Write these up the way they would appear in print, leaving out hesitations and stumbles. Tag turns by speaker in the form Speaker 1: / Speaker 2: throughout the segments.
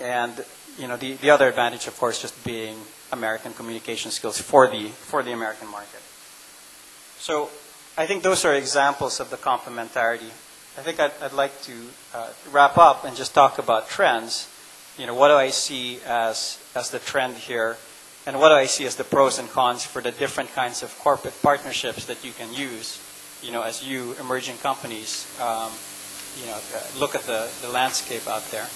Speaker 1: And the other advantage, of course, just being American communication skills for the American market. So I think those are examples of the complementarity. I think I'd like to wrap up and just talk about trends. What do I see as the trend here, and what do I see as the pros and cons for the different kinds of corporate partnerships that you can use, as you emerging companies, look at the landscape out there.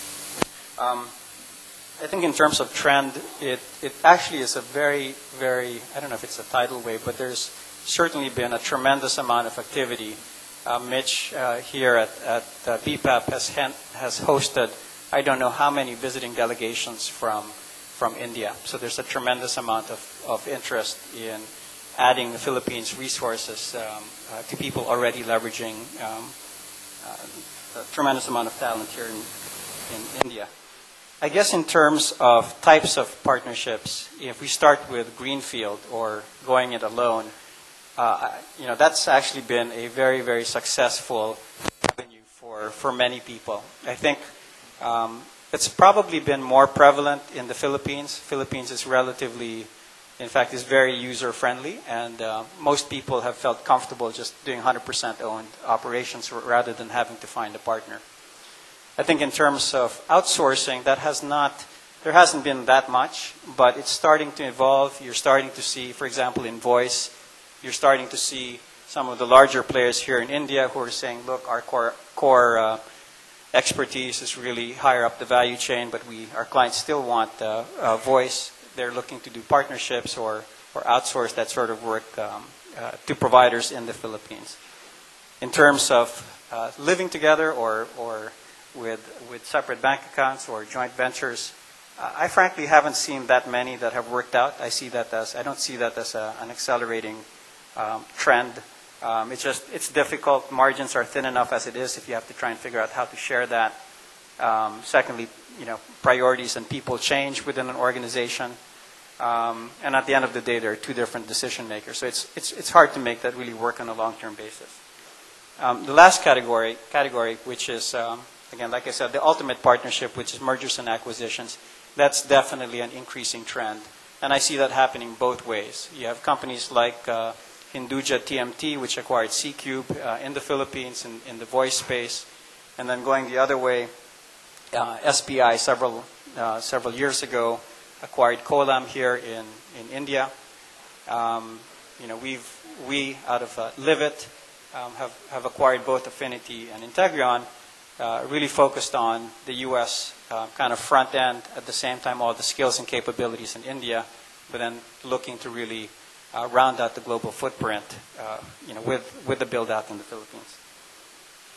Speaker 1: I think in terms of trend, it actually is a very, very, I don't know if it's a tidal wave, but there's certainly been a tremendous amount of activity. Mitch here at BPAP has hosted, I don't know how many visiting delegations from India. So there's a tremendous amount of interest in adding the Philippines resources to people already leveraging a tremendous amount of talent here in India. I guess in terms of types of partnerships, if we start with greenfield or going it alone, that's actually been a very, very successful avenue for many people. I think it's probably been more prevalent in the Philippines. Philippines is relatively, in fact, is very user-friendly, and most people have felt comfortable just doing 100% owned operations rather than having to find a partner. I think in terms of outsourcing, there hasn't been that much, but it's starting to evolve. You're starting to see, for example, in voice, you're starting to see some of the larger players here in India who are saying, look, our core expertise is really higher up the value chain, but our clients still want voice. They're looking to do partnerships or outsource that sort of work to providers in the Philippines. In terms of living together or with separate bank accounts or joint ventures, I frankly haven't seen that many that have worked out. I don't see that as an accelerating trend. It's difficult. Margins are thin enough as it is if you have to try and figure out how to share that. Secondly, priorities and people change within an organization. And at the end of the day, there are two different decision makers. So it's hard to make that really work on a long-term basis. The last category, which is, again, like I said, the ultimate partnership, which is mergers and acquisitions, that's definitely an increasing trend. And I see that happening both ways. You have companies like Hinduja TMT, which acquired C-Cube in the Philippines in the voice space. And then going the other way, SBI several years ago acquired Kolam here in India. We out of Livit have acquired both Affinity and Integrion, really focused on the U.S. Kind of front end, at the same time all the skills and capabilities in India, but then looking to really round out the global footprint, with the build out in the Philippines.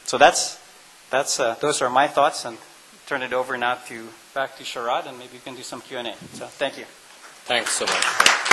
Speaker 1: So those are my thoughts, and turn it over now back to Sharad, and maybe you can do some Q&A. So thank you.
Speaker 2: Thanks so much.